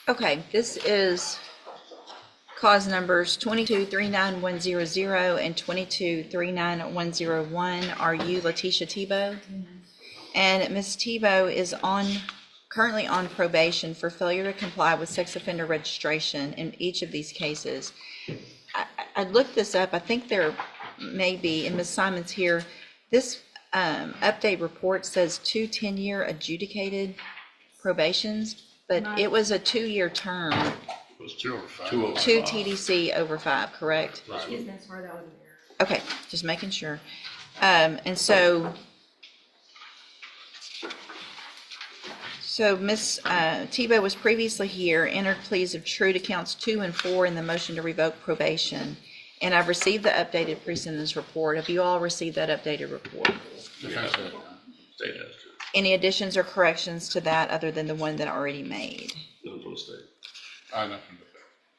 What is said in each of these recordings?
Okay, this is cause numbers 22-39100 and 22-39101. Are you Letitia Tebow? Mm-hmm. And Ms. Tebow is currently on probation for failure to comply with sex offender registration in each of these cases. I looked this up. I think there may be, and Ms. Simon's here, this update report says 2 10-year adjudicated probations, but it was a 2-year term. It was 2 over 5. 2 TDC over 5, correct? Excuse me, that's where that was in there. Okay, just making sure. And so Ms. Tebow was previously here, entered pleas of true to counts 2 and 4 in the motion to revoke probation. And I've received the updated pre-sentence report. Have you all received that updated report? Yes. State has to. Any additions or corrections to that other than the one that I already made? None from the state. Nothing but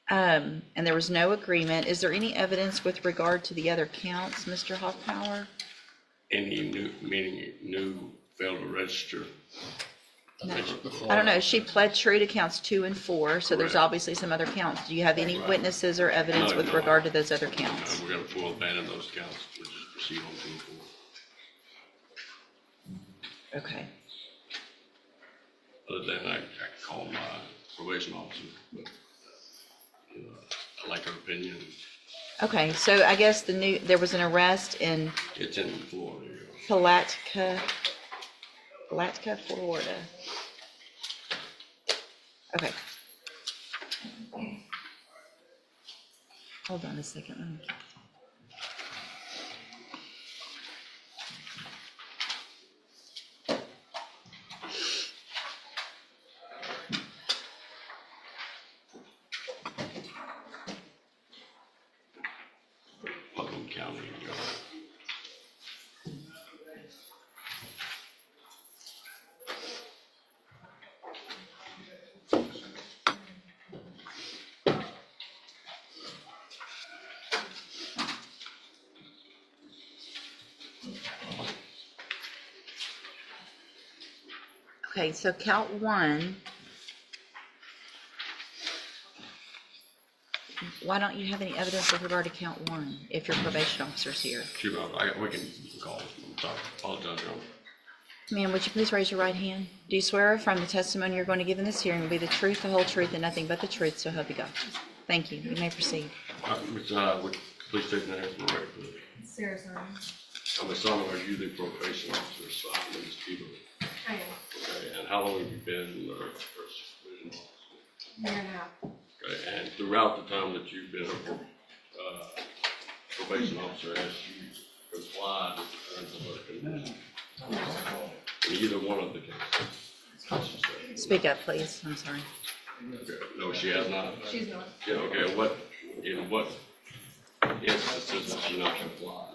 that. And there was no agreement. Is there any evidence with regard to the other counts, Mr. Hoffpower? Any new failed to register? No. I don't know. She pled true to counts 2 and 4, so there's obviously some other counts. Do you have any witnesses or evidence with regard to those other counts? We're going to full abandon those counts. We'll just proceed on 2 and 4. Okay. Other than I call my probation officer, but I like her opinion. Okay, so I guess there was an arrest in It's in Florida. Palatka, Florida. Okay. Hold on a second. Let me. Putnam County. Okay, so count 1. Why don't you have any evidence with regard to count 1 if your probation officer's here? We can call. I'm sorry. Apologize, Your Honor. Ma'am, would you please raise your right hand? Do you swear or affirm the testimony you're going to give in this hearing will be the truth, the whole truth, and nothing but the truth, so help you God? Thank you. You may proceed. Would please take the name from the record, please. Sarah Simon. I'm a son of you, the probation officer, assigned to Ms. Tebow. I am. Okay, and how long have you been the first supervision officer? Year and a half. Okay, and throughout the time that you've been a probation officer, has you complied with the terms of other conditions? In either one of the cases? Speak up, please. I'm sorry. Okay, no, she has not? She's not. Yeah, okay, in what instances has she not complied?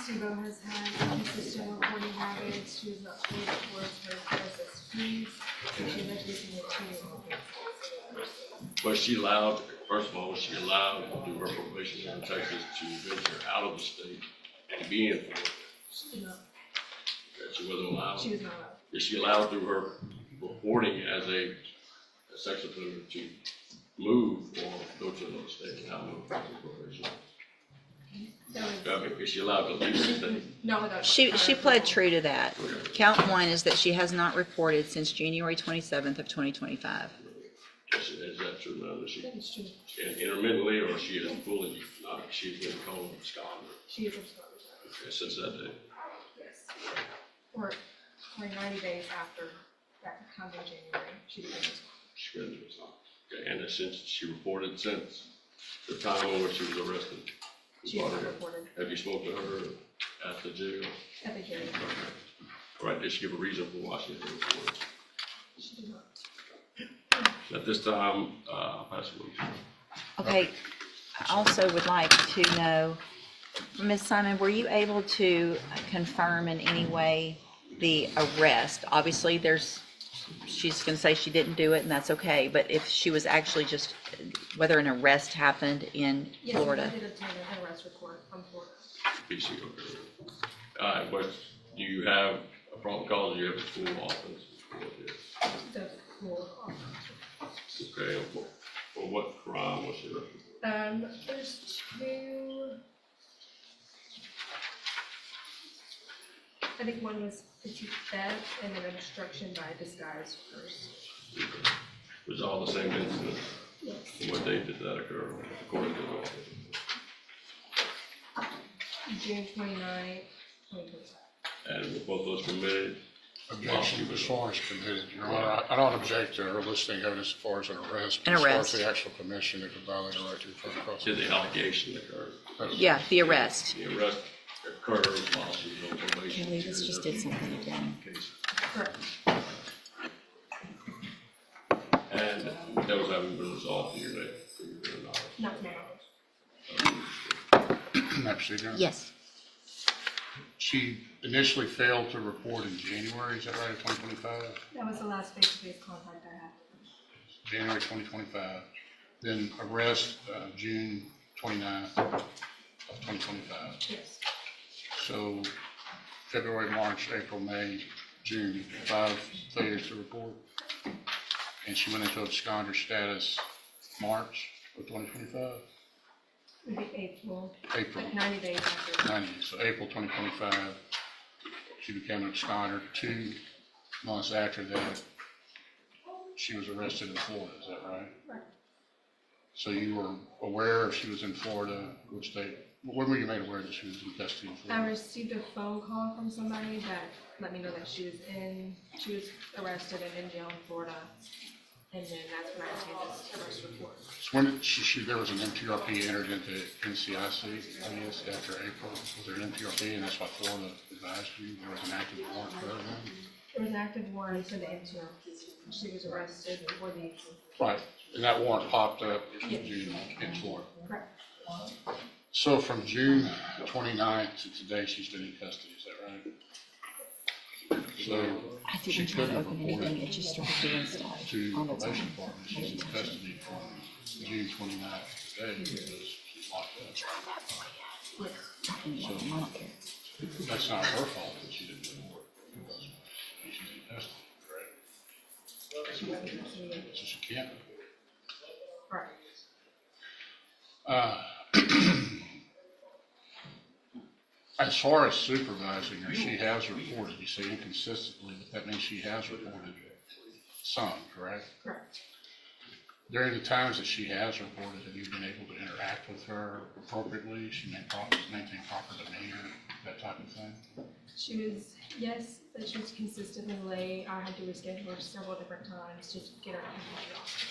Steve-O has had consistent reporting habits. She was not paid towards her process fees. And she most recently had 2 But she allowed, first of all, she allowed through her probation in Texas to venture out of the state and be in Florida. She did not. Okay, she wasn't allowed? She was not allowed. Is she allowed through her reporting as a sex offender to move or go to another state without no probation? Is she allowed to leave the state? No, without. She pled true to that. Okay. Count 1 is that she has not reported since January 27th of 2025. Is that true now? That That is true. intermittently, or she is fully not? She's been called absconder. She is absconded. Okay, since that day. Yes. Or 90 days after that comes in January, she became absconded. She been absconder. Okay, and since she reported since the time on which she was arrested. She has not reported Have you spoken to her at the jail? at the hearing. Okay. All right, did she give a reason for why she didn't report? She did not. At this time, I'll pass it on to you. Okay, I also would like to know, Ms. Simon, were you able to confirm in any way the arrest? Obviously, she's going to say she didn't do it, and that's okay, but if she was actually just, whether an arrest happened in Florida? Yes, I did obtain an arrest report from Florida. PC, okay. But do you have a problem cause? Do you have a full offense? The full Okay, for what crime was she arrested? There's two. I think one was petite theft and then obstruction by disguise first. Was it all the same incident? Yes. And what date did that occur, according to the law? June 29th, 2025. And were both those committed? Objection as far as committed, Your Honor. I don't object to her listing evidence as far as an arrest. An As far arrest. as the actual commission, it could violate a right to free cross. Did the allegation occur? Yeah, the arrest. The arrest occurred while she was on probation. Kelly, this just did something again. Correct. And those haven't been resolved to your knowledge? Not to my knowledge. May I proceed, Your Honor? Yes. She initially failed to report in January, is that right, of 2025? That was the last face-to-face contact I had. January 2025. Then arrest June 29th of 2025. Yes. So February, March, April, May, June, 5 failures to report. And she went into absconder status March of 2025? Maybe April, April. like 90 days after. 90, so April 2025, she became an absconder. 2 months after that, she was arrested in Florida, is that right? Right. So you were aware if she was in Florida, which state, when were you made aware that she was in custody in I Florida? received a phone call from somebody that let me know that she was arrested and in jail in Florida. And then that's when I received this arrest report. So when did there was an MTRP entered into NCIC, I guess, after April? Was there an MTRP and that's why Florida advised you there was an active warrant for her then? There was an active warrant for the interim. She was arrested for the. Right, and that warrant popped up in June in Florida. Correct. So from June 29th to today, she's been in custody, is that right? So I she didn't try to couldn't open report anything, it just started doing stuff to on its probation own. department. She's in custody from June 29th to today because she's locked up. I don't care. That's not her fault that she didn't report because she's in custody, correct? So she can't. Right. As far as supervising her, she has reported, you say inconsistently, but that means she has reported some, correct? Correct. During the times that she has reported, have you been able to interact with her appropriately? She maintain proper demeanor, that type of thing? She was, yes, but she was consistently late. I had to reschedule her several different times to get her into the office.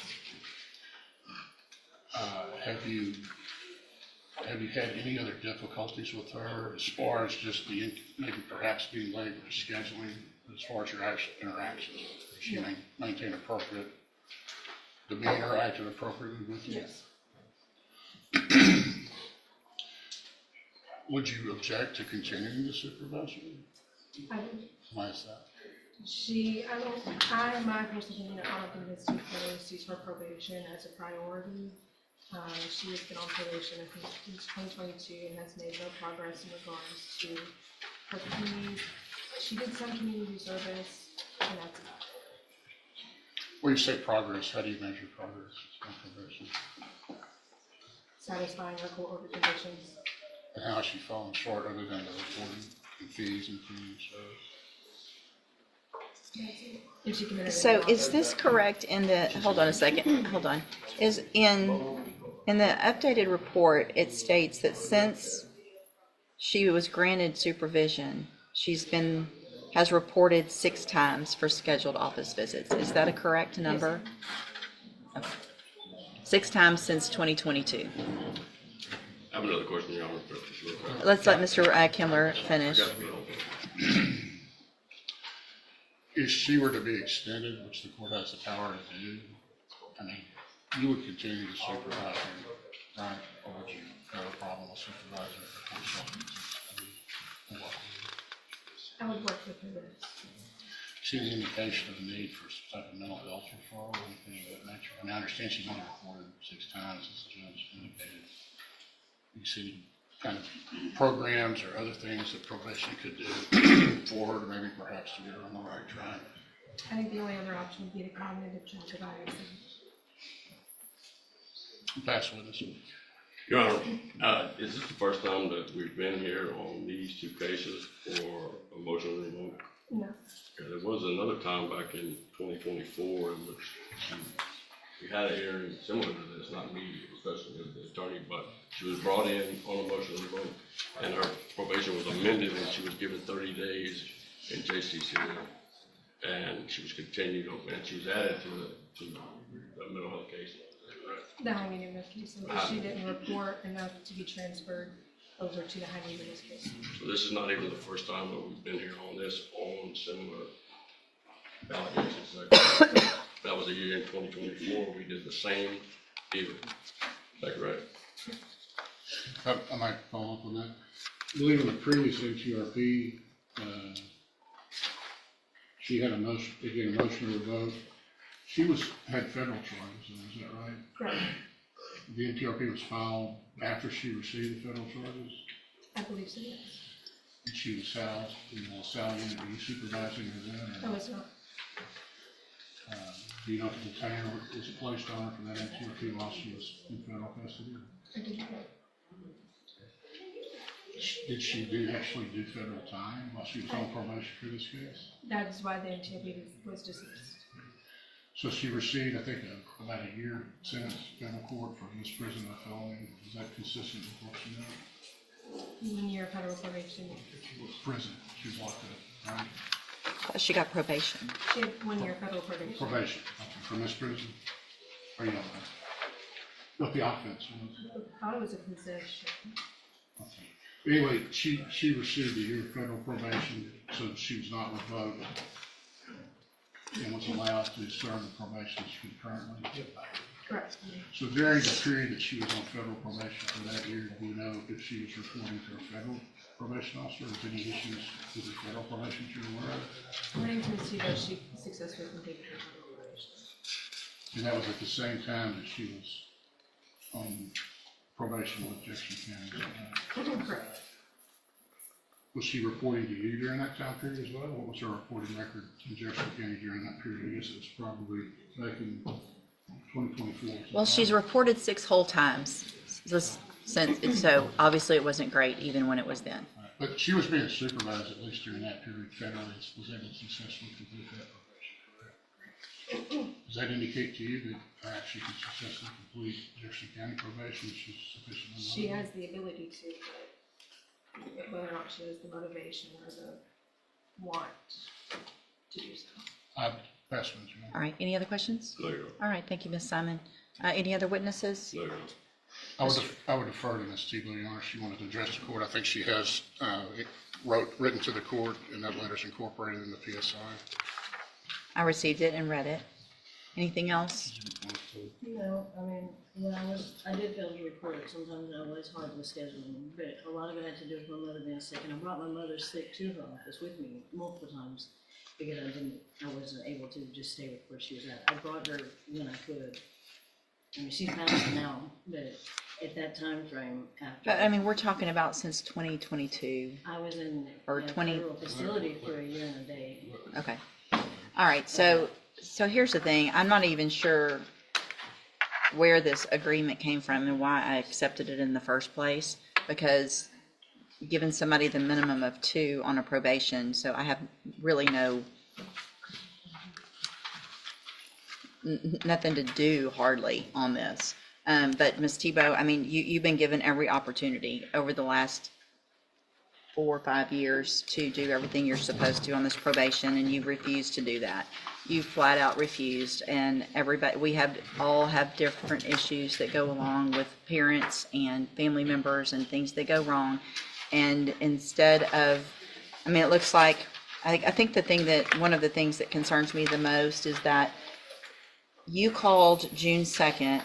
Have you had any other difficulties with her as far as just maybe perhaps being late with scheduling, as far as your actual interactions? Does she maintain appropriate demeanor, acted appropriately with you? Yes. Would you object to continuing to supervise her? I would. Why is that? My personal opinion, I don't think it's too close to her probation as a priority. She has been on probation, I think, since 2022 and has made no progress in regards to her fees. She did some community service, and that's about it. When you say progress, how do you measure progress on probation? Satisfying her court order conditions. And how has she fallen short other than the reporting and fees and community service? If she committed So any is this correct in the, hold on a second, hold on. Is in the updated report, it states that since she was granted supervision, has reported 6 times for scheduled office visits. Is that a correct number? Okay. 6 times since 2022. I have another question, Your Honor. Let's let Mr. Kimler finish. If she were to be extended, which the court has the power to do, I mean, you would continue to supervise her, right? Or would you have a problem with supervising her? I would work with her. See any indication of the need for some type of mental health referral or anything of that nature? I mean, I understand she's only reported 6 times, as the judge indicated. You see kind of programs or other things that probation could do for her to maybe perhaps to get her on the right track. I think the only other option would be the cognitive check of ISM. Pass witness. Your Honor, is this the first time that we've been here on these two cases for a motion to revoke? No, Yeah, there was another time back in 2024 in which we had a hearing similar to this, not me, especially as the attorney, but she was brought in on a motion to revoke, and her probation was amended, and she was given 30 days in JCCL, and she was continued, and she was added to the mental health case. the high maintenance case, and she didn't report enough to be transferred over to the high maintenance case. So this is not even the first time that we've been here on this, on similar allegations. That was a year in 2024, we did the same deal. Is that correct? I might follow up on that. I believe in the previous HURP, she had a motion, again, a motion to revoke. She had federal charges, is that right? Correct. The NTRP was filed after she received the federal charges, I believe so, yes. and she was housed in the cell unit. Were you supervising her then? No, it's not. Do you know if the detainer was placed on her for that NTRP while she was in federal custody? I didn't know. Did she actually do federal time while she was on probation for this case? That is why the NTOB was dismissed. So she received, I think, about a year sentence in federal court for misprision of felony. Is that consistent with what she did? 1 year federal probation. Prison, she was locked up, right? She got probation. She had 1 year federal probation. Probation, okay, for misprision? Or you don't know? What the offense was? I thought it was a possession. Okay. Anyway, she received a year of federal probation, so she was not revoked and was allowed to serve the probation concurrently. Correct. So during the period that she was on federal probation for that year, do you know if she was reporting to a federal probation officer, or was any issues with the federal probation that you're aware of? According to Ms. Tebow, she successfully completed her federal probation. And that was at the same time that she was on probation with Jefferson County, is that right? Correct. Was she reporting to you during that time period as well? What was her reporting record in Jefferson County during that period? I guess it was probably back in 2024. Well, she's reported 6 whole times since, so obviously it wasn't great even when it was then. Right. But she was being supervised at least during that period federally, was able to successfully complete that probation, correct? Does that indicate to you that perhaps she could successfully complete Jefferson County probation if she's sufficiently She motivated? has the ability to, but whether or not she has the motivation or the want to do so. I've passed one, Your Honor. All right, any other questions? No, Your Honor. All right, thank you, Ms. Simon. Any other witnesses? No, Your Honor. I would defer to Ms. Tebow, Your Honor, if she wanted to address the court. I think she has written to the court, and that letter's incorporated in the PSI. I received it and read it. Anything else? No, I mean, when I did fail to report it, sometimes I was hard with scheduling, but a lot of it had to do with my mother being sick, and I brought my mother sick to her office with me multiple times, because I wasn't able to just stay with where she was at. I brought her when I could. I mean, she's passed now, but at that time frame after. But, I mean, we're talking about since 2022. I was in Or a 20 federal facility for a year and a day. Okay. All right, so here's the thing. I'm not even sure where this agreement came from and why I accepted it in the first place, because giving somebody the minimum of 2 on a probation, so I have really nothing to do hardly on this. But Ms. Tebow, I mean, you've been given every opportunity over the last 4 or 5 years to do everything you're supposed to on this probation, and you've refused to do that. You flat out refused, and we all have different issues that go along with parents and family members and things that go wrong. And instead of, I mean, it looks like, I think one of the things that concerns me the most is that you called June 2nd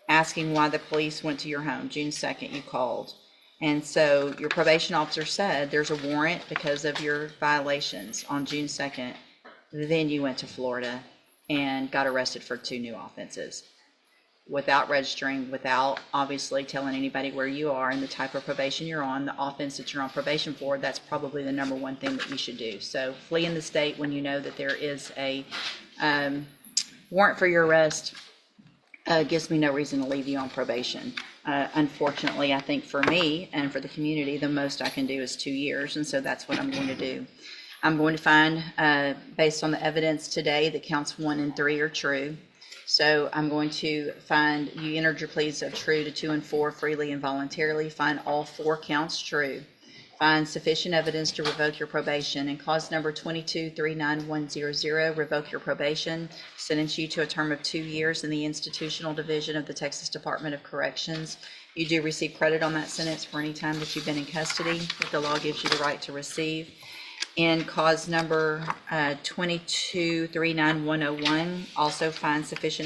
asking why the police went to your home. June 2nd you called. And so your probation officer said there's a warrant because of your violations on June 2nd. Then you went to Florida and got arrested for 2 new offenses without registering, without obviously telling anybody where you are and the type of probation you're on, the offense that you're on probation for. That's probably the number one thing that you should do. So flee in the state when you know that there is a warrant for your arrest. gives me no reason to leave you on probation. Unfortunately, I think for me and for the community, the most I can do is 2 years, and so that's what I'm going to do. I'm going to find, based on the evidence today, that counts 1 and 3 are true. So I'm going to find you entered your pleas of true to 2 and 4 freely and voluntarily, find all 4 counts true, find sufficient evidence to revoke your probation, and cause number 2239100, revoke your probation, sentence you to a term of 2 years in the institutional division of the Texas Department of Corrections. You do receive credit on that sentence for any time that you've been in custody, that the law gives you the right to receive. And cause number 2239101, also find sufficient